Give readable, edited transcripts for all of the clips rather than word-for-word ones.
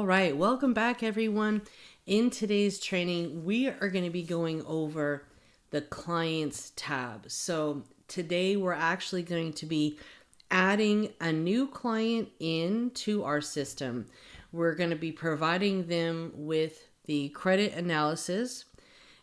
right, welcome back everyone. In today's training, we are going to be going over the clients tab. So today we're actually going to be adding a new client into our system. We're going to be providing them with the credit analysis,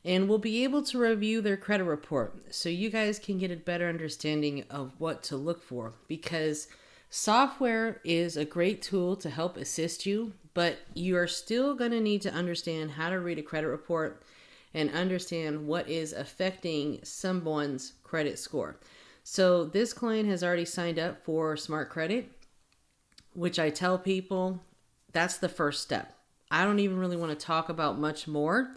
and we'll be able to review their credit report so you guys can get a better understanding of what to look for, because software is a great tool to help assist you, but you are still going to need to understand how to read a credit report and understand what is affecting someone's credit score. So this client has already signed up for Smart Credit, which I tell people that's the first step. I don't even really want to talk about much more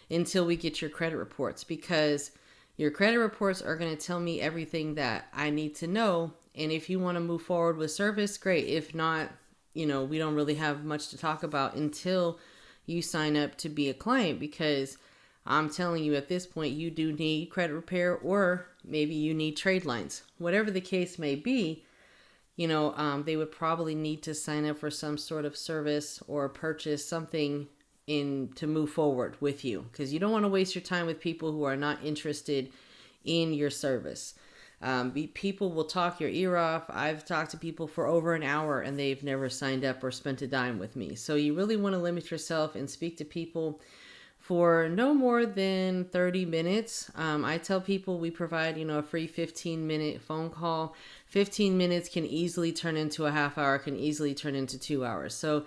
until we get your credit reports, because your credit reports are going to tell me everything that I need to know. And if you want to move forward with service, great. If not, we don't really have much to talk about until you sign up to be a client, because I'm telling you at this point, you do need credit repair, or maybe you need trade lines. Whatever the case may be, they would probably need to sign up for some sort of service or purchase something to move forward with you, because you don't want to waste your time with people who are not interested in your service. People will talk your ear off. I've talked to people for over an hour and they've never signed up or spent a dime with me. So you really want to limit yourself and speak to people for no more than 30 minutes. I tell people we provide, a free 15-minute phone call. 15 minutes can easily turn into a half hour, can easily turn into 2 hours. So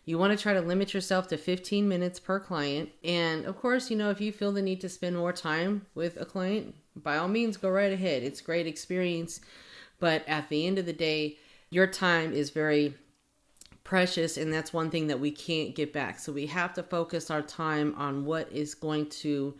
you want to try to limit yourself to 15 minutes per client. And of course, if you feel the need to spend more time with a client, by all means, go right ahead. It's a great experience. But at the end of the day, your time is very precious, and that's one thing that we can't get back. So we have to focus our time on what is going to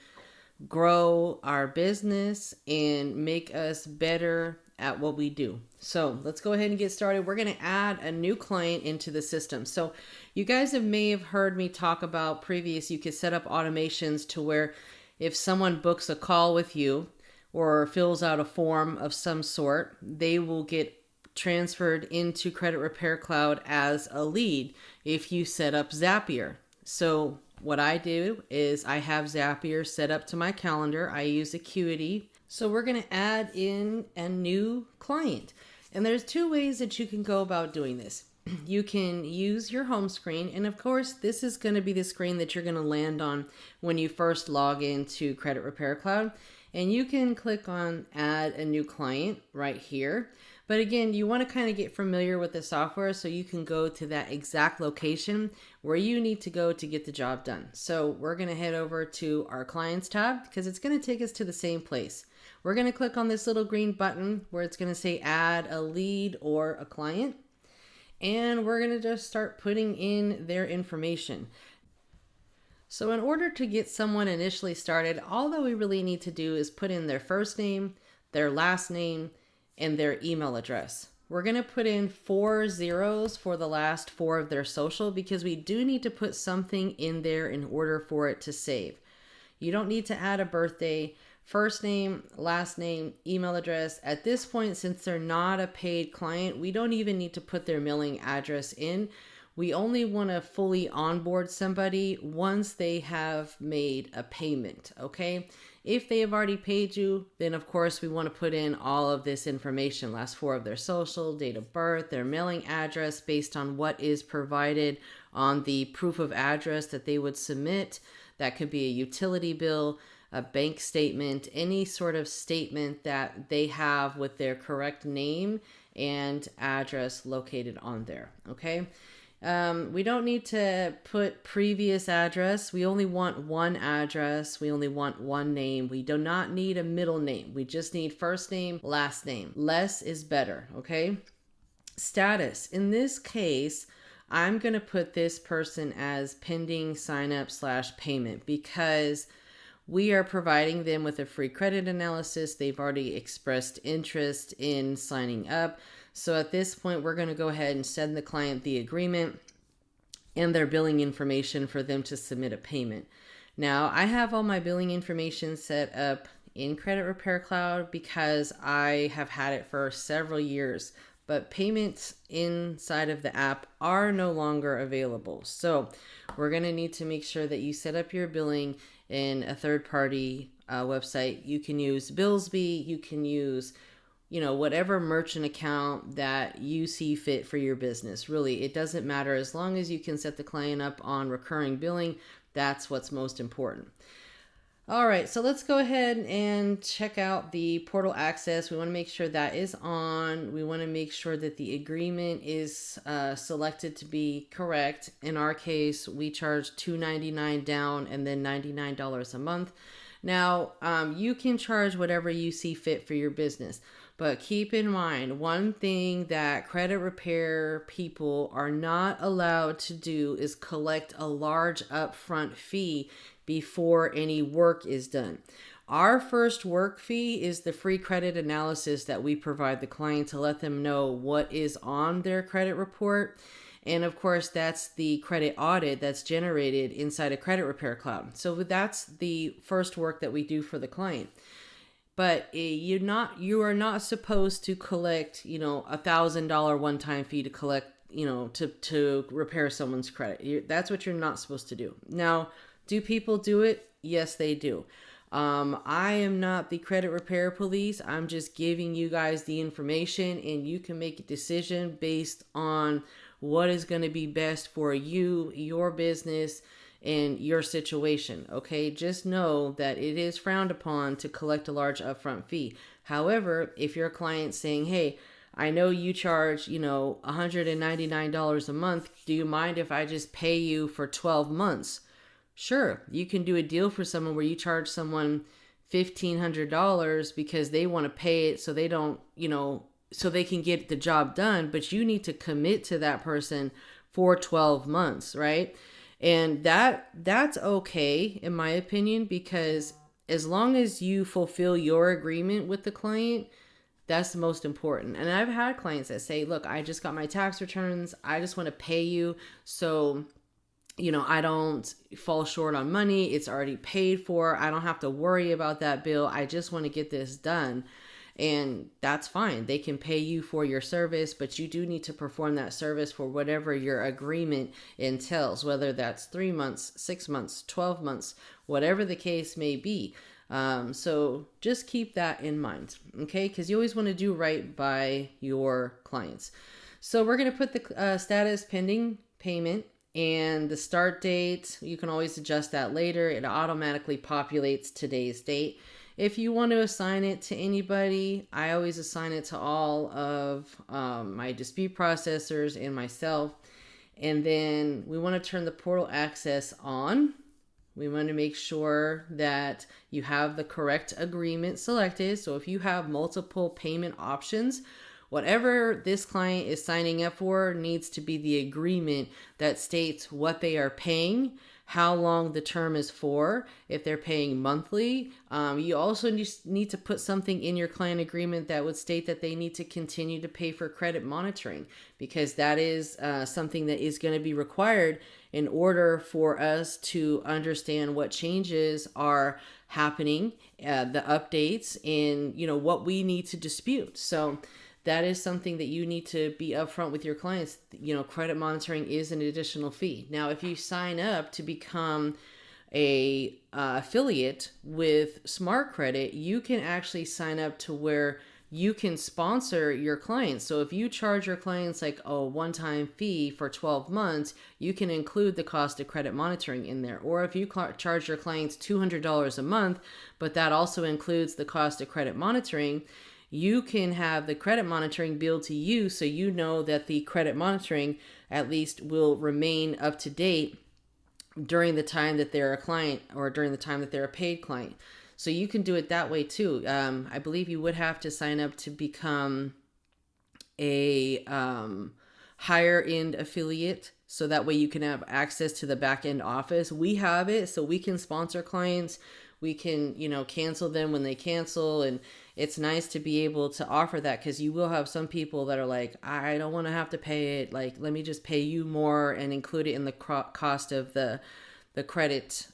grow our business and make us better at what we do. So let's go ahead and get started. We're going to add a new client into the system. So you guys may have heard me talk about previous, you could set up automations to where if someone books a call with you or fills out a form of some sort, they will get transferred into Credit Repair Cloud as a lead if you set up Zapier. So what I do is I have Zapier set up to my calendar. I use Acuity. So we're going to add in a new client. And there's two ways that you can go about doing this. You can use your home screen. And of course, this is going to be the screen that you're going to land on when you first log into Credit Repair Cloud. And you can click on add a new client right here. But again, you want to kind of get familiar with the software so you can go to that exact location where you need to go to get the job done. So we're going to head over to our clients tab, because it's going to take us to the same place. We're going to click on this little green button where it's going to say add a lead or a client. And we're going to just start putting in their information. So in order to get someone initially started, all that we really need to do is put in their first name, their last name, and their email address. We're going to put in 4 zeros for the last 4 of their social, because we do need to put something in there in order for it to save. You don't need to add a birthday, first name, last name, email address. At this point, since they're not a paid client, we don't even need to put their mailing address in. We only want to fully onboard somebody once they have made a payment, okay? If they have already paid you, then of course we want to put in all of this information, last 4 of their social, date of birth, their mailing address based on what is provided on the proof of address that they would submit. That could be a utility bill, a bank statement, any sort of statement that they have with their correct name and address located on there, okay? We don't need to put previous address. We only want one address. We only want one name. We do not need a middle name. We just need first name, last name. Less is better, okay? Status. In this case, I'm going to put this person as pending sign up / payment, because we are providing them with a free credit analysis. They've already expressed interest in signing up. So at this point, we're going to go ahead and send the client the agreement and their billing information for them to submit a payment. Now, I have all my billing information set up in Credit Repair Cloud because I have had it for several years. but payments inside of the app are no longer available. So we're going to need to make sure that you set up your billing in a third-party website. You can use Billsby, you can use whatever merchant account that you see fit for your business. Really, it doesn't matter. As long as you can set the client up on recurring billing, that's what's most important. All right, so let's go ahead and check out the portal access. We want to make sure that is on. We want to make sure that the agreement is selected to be correct. In our case, we charge $2.99 down and then $99 a month. Now, you can charge whatever you see fit for your business, but keep in mind, one thing that credit repair people are not allowed to do is collect a large upfront fee before any work is done. Our first work fee is the free credit analysis that we provide the client to let them know what is on their credit report. And of course, that's the credit audit that's generated inside a credit repair cloud. So that's the first work that we do for the client. But you are not supposed to collect, $1,000 one-time fee to collect, to repair someone's credit. That's what you're not supposed to do. Now, do people do it? Yes, they do. I am not the credit repair police. I'm just giving you guys the information, and you can make a decision based on what is going to be best for you, your business, and your situation. Okay, just know that it is frowned upon to collect a large upfront fee. However, if your client's saying, hey, I know you charge, $199 a month. Do you mind if I just pay you for 12 months? Sure, you can do a deal for someone where you charge someone $1,500 because they want to pay it so they don't, so they can get the job done, but you need to commit to that person for 12 months, right? And that's okay, in my opinion, because as long as you fulfill your agreement with the client, that's the most important. And I've had clients that say, look, I just got my tax returns. I just want to pay you so I don't fall short on money. It's already paid for. I don't have to worry about that bill. I just want to get this done. And that's fine. They can pay you for your service, but you do need to perform that service for whatever your agreement entails, whether that's 3 months, 6 months, 12 months, whatever the case may be. So just keep that in mind, okay? Because you always want to do right by your clients. So we're going to put the status pending payment. And the start date, you can always adjust that later. It automatically populates today's date. If you want to assign it to anybody, I always assign it to all of my dispute processors and myself. And then we want to turn the portal access on. We want to make sure that you have the correct agreement selected. So if you have multiple payment options, whatever this client is signing up for needs to be the agreement that states what they are paying, how long the term is for, if they're paying monthly. You also need to put something in your client agreement that would state that they need to continue to pay for credit monitoring, because that is something that is going to be required in order for us to understand what changes are happening, the updates, and what we need to dispute. So that is something that you need to be upfront with your clients. Credit monitoring is an additional fee. Now, if you sign up to become a affiliate with Smart Credit, you can actually sign up to where you can sponsor your clients. So if you charge your clients like a one-time fee for 12 months, you can include the cost of credit monitoring in there. Or if you charge your clients $200 a month, but that also includes the cost of credit monitoring, you can have the credit monitoring billed to you, so you know that the credit monitoring at least will remain up to date during the time that they're a client or during the time that they're a paid client. So you can do it that way too. I believe you would have to sign up to become a higher end affiliate, so that way you can have access to the back end office. We have it, so we can sponsor clients. We can, cancel them when they cancel. And it's nice to be able to offer that, because you will have some people that are like, I don't want to have to pay it. Like, let me just pay you more and include it in the cost of the the credit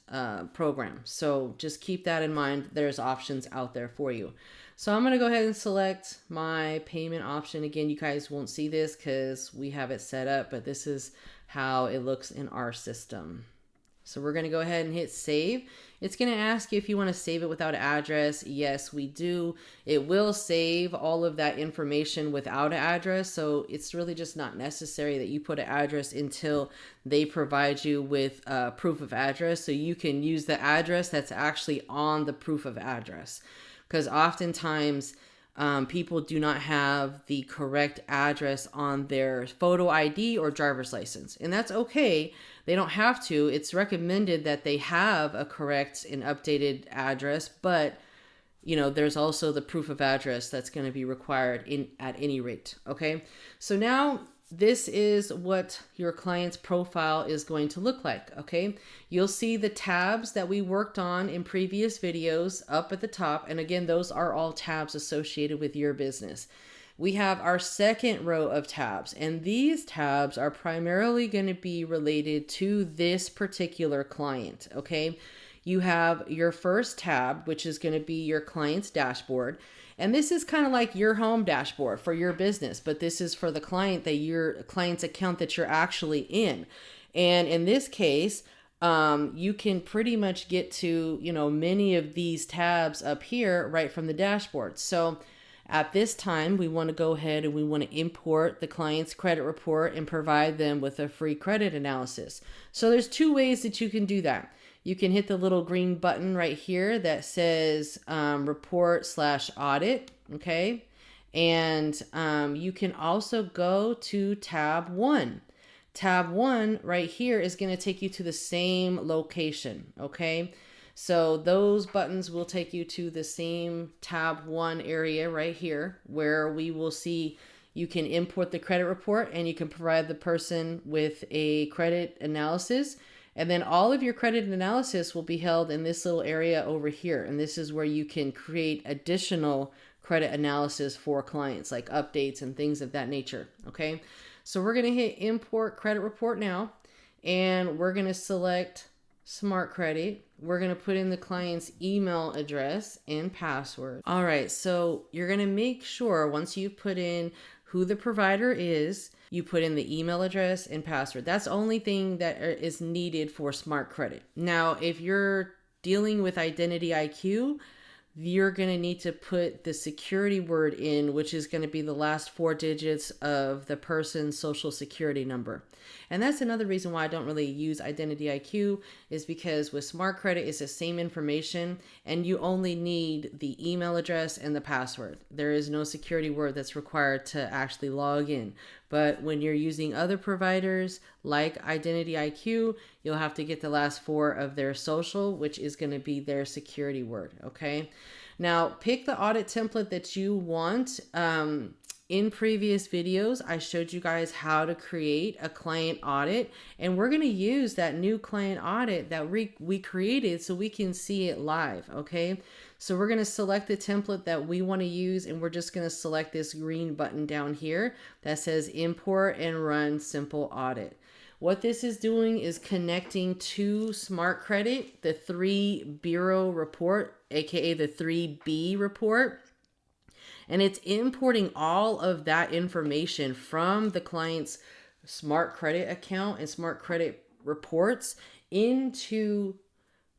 program. So just keep that in mind. There's options out there for you. So I'm going to go ahead and select my payment option. Again, you guys won't see this because we have it set up, but this is how it looks in our system. So we're going to go ahead and hit save. It's going to ask you if you want to save it without an address. Yes, we do. It will save all of that information without an address. So it's really just not necessary that you put an address until they provide you with proof of address. So you can use the address that's actually on the proof of address. Because oftentimes people do not have the correct address on their photo ID or driver's license. And that's okay. They don't have to. It's recommended that they have a correct and updated address, but you know, there's also the proof of address that's going to be required at any rate. Okay. So now this is what your client's profile is going to look like. Okay. You'll see the tabs that we worked on in previous videos up at the top. And again, those are all tabs associated with your business. We have our second row of tabs, and these tabs are primarily going to be related to this particular client. Okay. You have your first tab, which is going to be your client's dashboard. And this is kind of like your home dashboard for your business, but this is for the client, that your client's account that you're actually in. And in this case, you can pretty much get to, you know, many of these tabs up here right from the dashboard. So at this time, we want to go ahead and we want to import the client's credit report and provide them with a free credit analysis. So there's two ways that you can do that. You can hit the little green button right here that says report/audit. Okay. And you can also go to tab 1. Tab 1 right here is going to take you to the same location. Okay. So those buttons will take you to the same tab 1 area right here, where we will see you can import the credit report and you can provide the person with a credit analysis. And then all of your credit analysis will be held in this little area over here. And this is where you can create additional credit analysis for clients, like updates and things of that nature. Okay. So we're going to hit import credit report now, and we're going to select Smart Credit. We're going to put in the client's email address and password. All right. So you're going to make sure once you've put in who the provider is, you put in the email address and password. That's the only thing that is needed for Smart Credit. Now, if you're dealing with Identity IQ, you're going to need to put the security word in, which is going to be the last 4 digits of the person's social security number. And that's another reason why I don't really use Identity IQ, is because with Smart Credit, it's the same information and you only need the email address and the password. There is no security word that's required to actually log in. But when you're using other providers like Identity IQ, you'll have to get the last 4 of their social, which is going to be their security word. Okay. Now pick the audit template that you want. In previous videos, I showed you guys how to create a client audit, and we're going to use that new client audit that we created so we can see it live. Okay. So we're going to select the template that we want to use, and we're just going to select this green button down here that says import and run simple audit. What this is doing is connecting to Smart Credit, the 3 bureau report, aka the 3B report. And it's importing all of that information from the client's Smart Credit account and Smart Credit reports into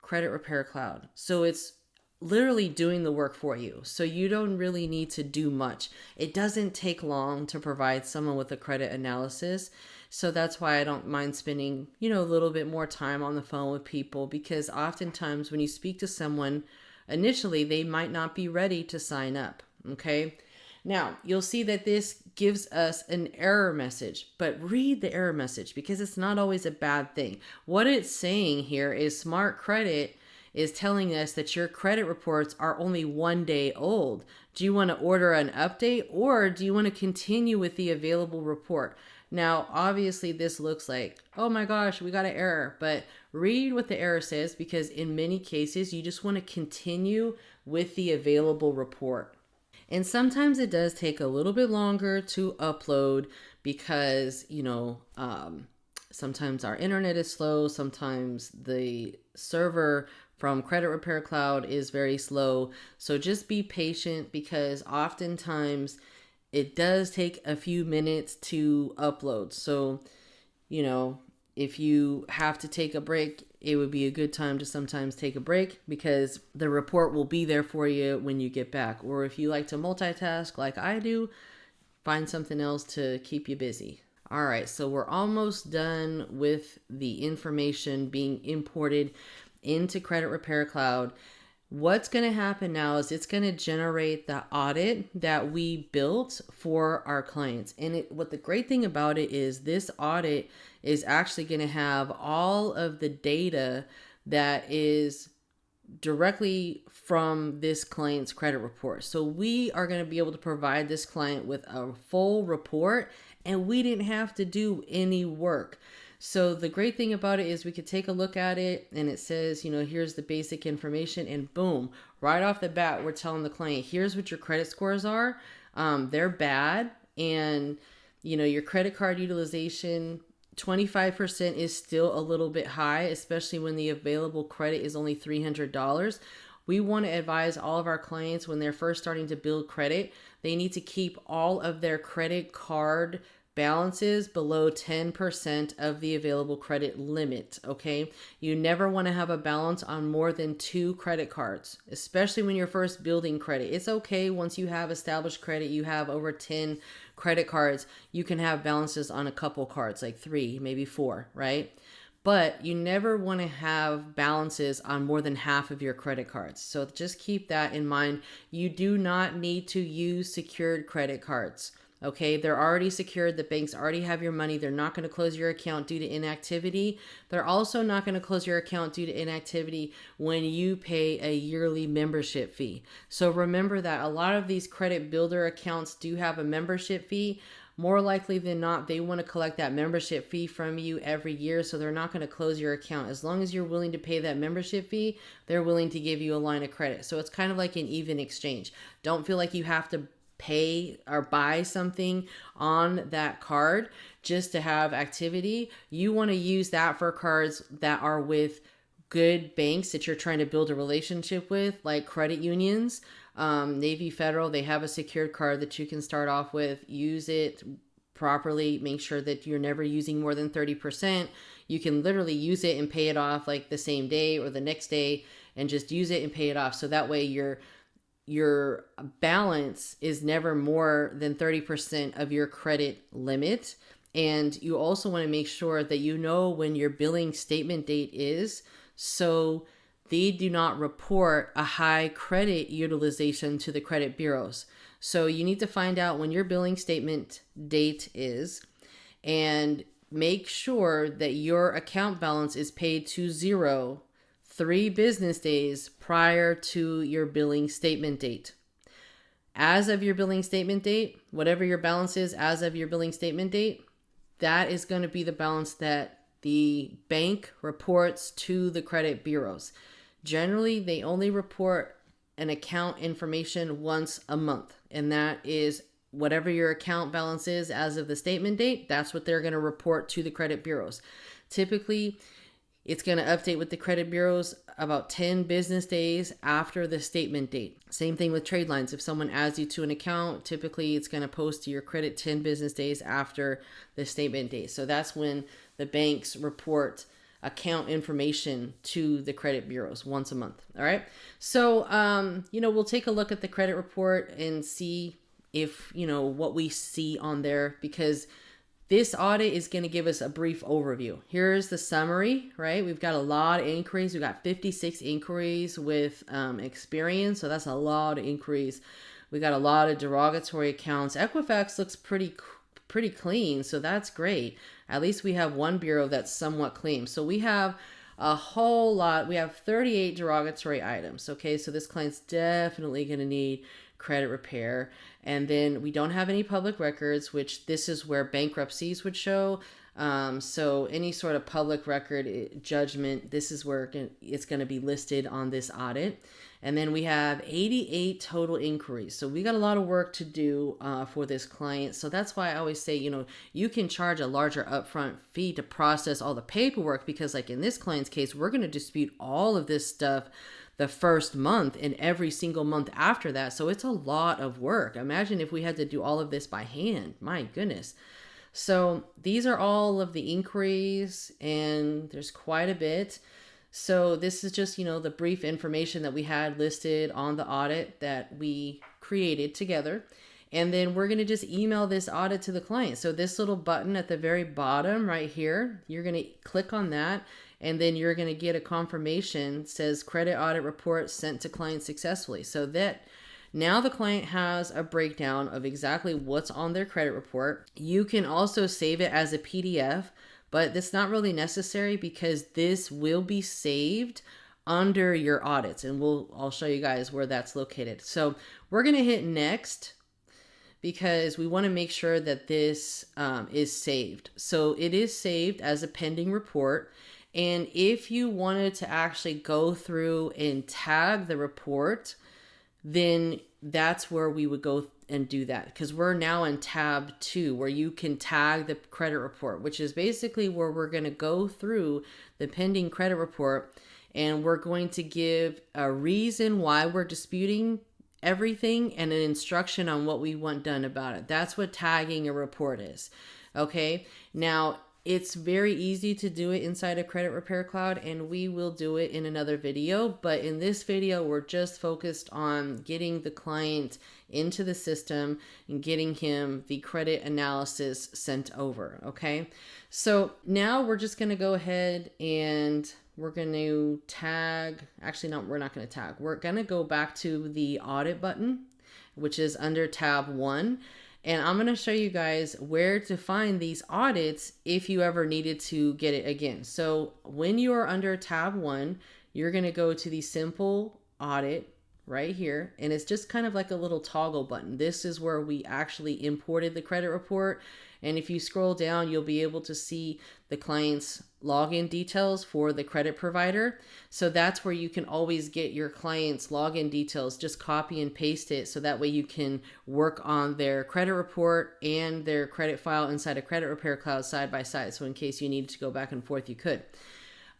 Credit Repair Cloud. So it's literally doing the work for you. So you don't really need to do much. It doesn't take long to provide someone with a credit analysis. So that's why I don't mind spending, a little bit more time on the phone with people, because oftentimes when you speak to someone initially, they might not be ready to sign up. Okay. Now you'll see that this gives us an error message, but read the error message because it's not always a bad thing. What it's saying here is Smart Credit is telling us that your credit reports are only 1 day old. Do you want to order an update, or do you want to continue with the available report? Now, obviously this looks like, oh my gosh, we got an error, but read what the error says, because in many cases you just want to continue with the available report. And sometimes it does take a little bit longer to upload because, Sometimes our internet is slow. Sometimes the server from Credit Repair Cloud is very slow. So just be patient, because oftentimes it does take a few minutes to upload. So, if you have to take a break, it would be a good time to sometimes take a break, because the report will be there for you when you get back. Or if you like to multitask like I do, find something else to keep you busy. All right, so we're almost done with the information being imported into Credit Repair Cloud. What's going to happen now is it's going to generate the audit that we built for our clients. And what the great thing about it is, this audit is actually going to have all of the data that is directly from this client's credit report. So we are going to be able to provide this client with a full report, and we didn't have to do any work. So the great thing about it is we could take a look at it, and it says, here's the basic information, and boom, right off the bat, we're telling the client, here's what your credit scores are. They're bad. And, your credit card utilization, 25% is still a little bit high, especially when the available credit is only $300. We want to advise all of our clients, when they're first starting to build credit, they need to keep all of their credit card balances below 10% of the available credit limit. Okay. You never want to have a balance on more than 2 credit cards, especially when you're first building credit. It's okay once you have established credit, you have over 10 credit cards, you can have balances on a couple cards, like 3, maybe 4, right? But you never want to have balances on more than half of your credit cards. So just keep that in mind. You do not need to use secured credit cards. Okay, they're already secured. The banks already have your money. They're not going to close your account due to inactivity. They're also not going to close your account due to inactivity when you pay a yearly membership fee. So remember that a lot of these credit builder accounts do have a membership fee. More likely than not, they want to collect that membership fee from you every year, so they're not going to close your account. As long as you're willing to pay that membership fee, they're willing to give you a line of credit. So it's kind of like an even exchange. Don't feel like you have to pay or buy something on that card just to have activity. You want to use that for cards that are with good banks that you're trying to build a relationship with, like credit unions. Navy Federal, they have a secured card that you can start off with. Use it properly. Make sure that you're never using more than 30%. You can literally use it and pay it off like the same day or the next day, and just use it and pay it off. So that way your balance is never more than 30% of your credit limit. And you also want to make sure that you know when your billing statement date is, so they do not report a high credit utilization to the credit bureaus. So you need to find out when your billing statement date is, and make sure that your account balance is paid to 0 3 business days prior to your billing statement date. As of your billing statement date, whatever your balance is as of your billing statement date, that is going to be the balance that the bank reports to the credit bureaus. Generally, they only report an account information once a month, and that is whatever your account balance is as of the statement date. That's what they're going to report to the credit bureaus. Typically, it's going to update with the credit bureaus about 10 business days after the statement date. Same thing with trade lines. If someone adds you to an account, typically it's going to post to your credit 10 business days after the statement date. So that's when the banks report account information to the credit bureaus once a month. All right. So, we'll take a look at the credit report and see if, what we see on there, because this audit is going to give us a brief overview. Here's the summary, right? We've got a lot of inquiries. We've got 56 inquiries with experience. So that's a lot of inquiries. We got a lot of derogatory accounts. Equifax looks pretty clean. So that's great. At least we have one bureau that's somewhat clean. So we have a whole lot. We have 38 derogatory items. Okay. So this client's definitely going to need credit repair. And then we don't have any public records, which this is where bankruptcies would show. So any sort of public record judgment, this is where it's going to be listed on this audit. And then we have 88 total inquiries. So we got a lot of work to do for this client. So that's why I always say, you can charge a larger upfront fee to process all the paperwork, because like in this client's case, we're going to dispute all of this stuff the first month and every single month after that. So it's a lot of work. Imagine if we had to do all of this by hand. My goodness. So these are all of the inquiries, and there's quite a bit. So this is just, the brief information that we had listed on the audit that we created together. And then we're going to just email this audit to the client. So this little button at the very bottom right here, you're going to click on that, and then you're going to get a confirmation, says credit audit report sent to client successfully. So that now the client has a breakdown of exactly what's on their credit report. You can also save it as a PDF, but that's not really necessary because this will be saved under your audits, and I'll show you guys where that's located. So we're going to hit next, because we want to make sure that this is saved. So it is saved as a pending report. And if you wanted to actually go through and tag the report, then that's where we would go and do that, because we're now in tab 2, where you can tag the credit report, which is basically where we're going to go through the pending credit report, and we're going to give a reason why we're disputing everything and an instruction on what we want done about it. That's what tagging a report is. Okay. Now, it's very easy to do it inside of Credit Repair Cloud, and we will do it in another video. But in this video, we're just focused on getting the client into the system and getting him the credit analysis sent over. Okay. So now we're just going to go ahead and we're going to tag. Actually, no, we're not going to tag. We're going to go back to the audit button, which is under tab 1. And I'm going to show you guys where to find these audits if you ever needed to get it again. So when you are under tab 1, you're going to go to the simple audit right here. And it's just kind of like a little toggle button. This is where we actually imported the credit report. And if you scroll down, you'll be able to see the client's login details for the credit provider. So that's where you can always get your client's login details. Just copy and paste it, so that way you can work on their credit report and their credit file inside a Credit Repair Cloud side by side. So in case you need to go back and forth, you could.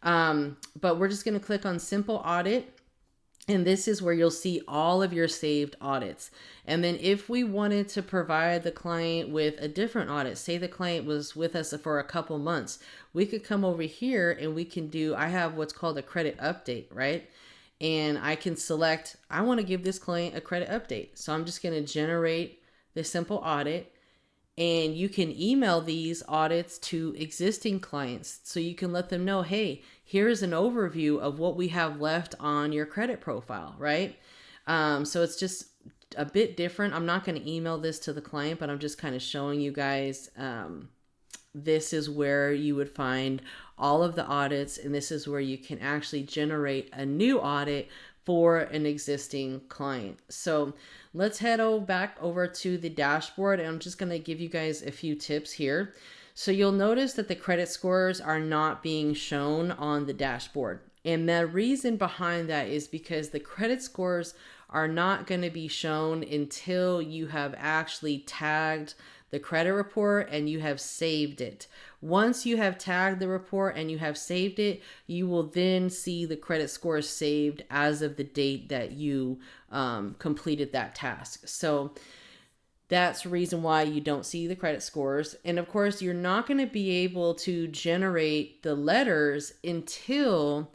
But we're just going to click on Simple Audit. And this is where you'll see all of your saved audits. And then if we wanted to provide the client with a different audit, say the client was with us for a couple months, we could come over here and we can do, I have what's called a credit update, right? And I can select, I want to give this client a credit update. So I'm just going to generate the simple audit. And you can email these audits to existing clients. So you can let them know, hey, here's an overview of what we have left on your credit profile, right? So it's just a bit different. I'm not going to email this to the client, but I'm just kind of showing you guys, this is where you would find all of the audits. And this is where you can actually generate a new audit for an existing client. So let's head back over to the dashboard, and I'm just going to give you guys a few tips here. So you'll notice that the credit scores are not being shown on the dashboard. And the reason behind that is because the credit scores are not going to be shown until you have actually tagged the credit report and you have saved it. Once you have tagged the report and you have saved it, you will then see the credit score saved as of the date that you completed that task. So that's the reason why you don't see the credit scores. And of course, you're not going to be able to generate the letters until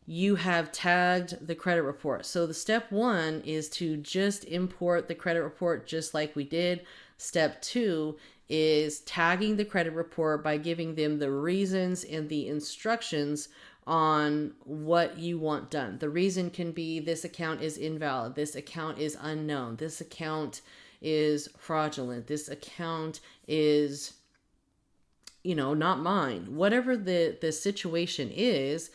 you have tagged the credit report. So the step 1 is to just import the credit report just like we did. Step 2 is tagging the credit report by giving them the reasons and the instructions on what you want done. The reason can be this account is invalid, this account is unknown, this account is fraudulent, this account is, not mine. Whatever the situation is,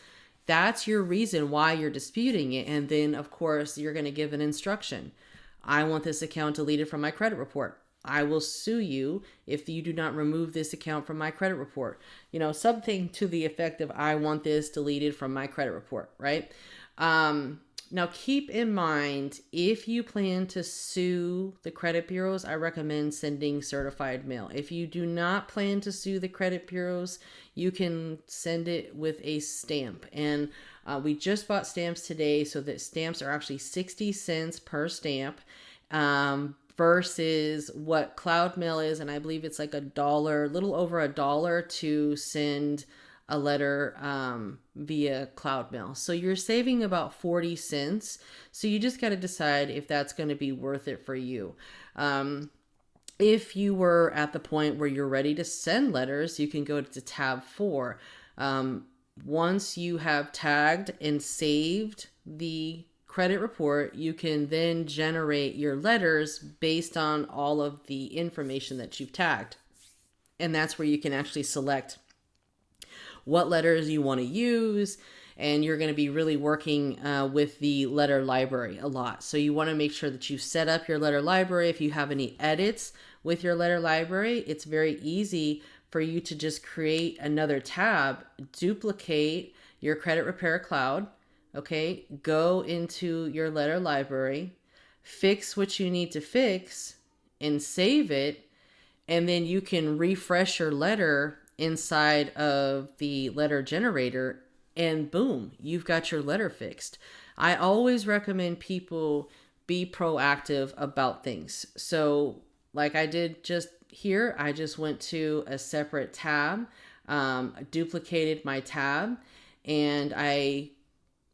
that's your reason why you're disputing it. And then, of course, you're going to give an instruction. I want this account deleted from my credit report. I will sue you if you do not remove this account from my credit report. Something to the effect of, I want this deleted from my credit report, right? Now, keep in mind, if you plan to sue the credit bureaus, I recommend sending certified mail. If you do not plan to sue the credit bureaus, you can send it with a stamp. And we just bought stamps today, so that stamps are actually 60 cents per stamp, versus what cloud mail is. And I believe it's like $1, a little over $1 to send a letter via cloud mail. So you're saving about 40 cents. So you just got to decide if that's going to be worth it for you. If you were at the point where you're ready to send letters, you can go to tab 4. Once you have tagged and saved the credit report, you can then generate your letters based on all of the information that you've tagged. And that's where you can actually select what letters you want to use, and you're going to be really working with the letter library a lot. So you want to make sure that you set up your letter library. If you have any edits with your letter library, it's very easy for you to just create another tab, duplicate your credit repair cloud, okay, go into your letter library, fix what you need to fix, and save it, and then you can refresh your letter inside of the letter generator, and boom, you've got your letter fixed. I always recommend people be proactive about things. So like I did just here, I just went to a separate tab, duplicated my tab, and I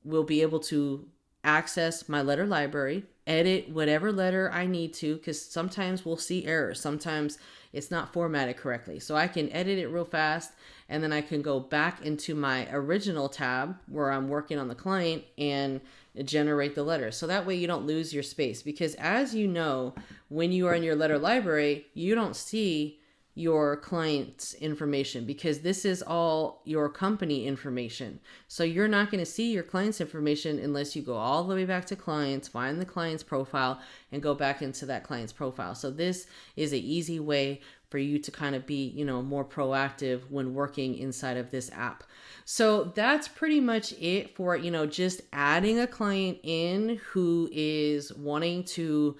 will be able to access my letter library, edit whatever letter I need to, because sometimes we'll see errors. Sometimes it's not formatted correctly. So I can edit it real fast, and then I can go back into my original tab where I'm working on the client and generate the letter. So that way you don't lose your space, because as you know, when you are in your letter library, you don't see your client's information, because this is all your company information. So you're not going to see your client's information unless you go all the way back to clients, find the client's profile, and go back into that client's profile. So this is an easy way for you to kind of be, more proactive when working inside of this app. So that's pretty much it for, just adding a client in who is wanting to,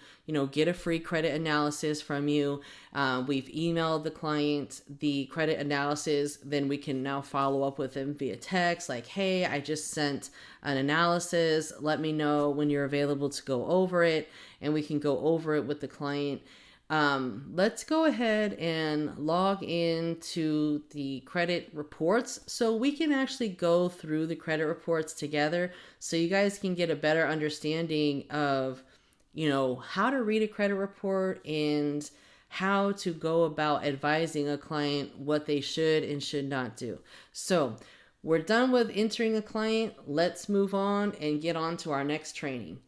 get a free credit analysis from you. We've emailed the client the credit analysis. Then we can now follow up with them via text, like, hey, I just sent an analysis. Let me know when you're available to go over it. And we can go over it with the client. Let's go ahead and log into the credit reports so we can actually go through the credit reports together, so you guys can get a better understanding of, how to read a credit report and how to go about advising a client what they should and should not do. So we're done with entering a client. Let's move on and get on to our next training.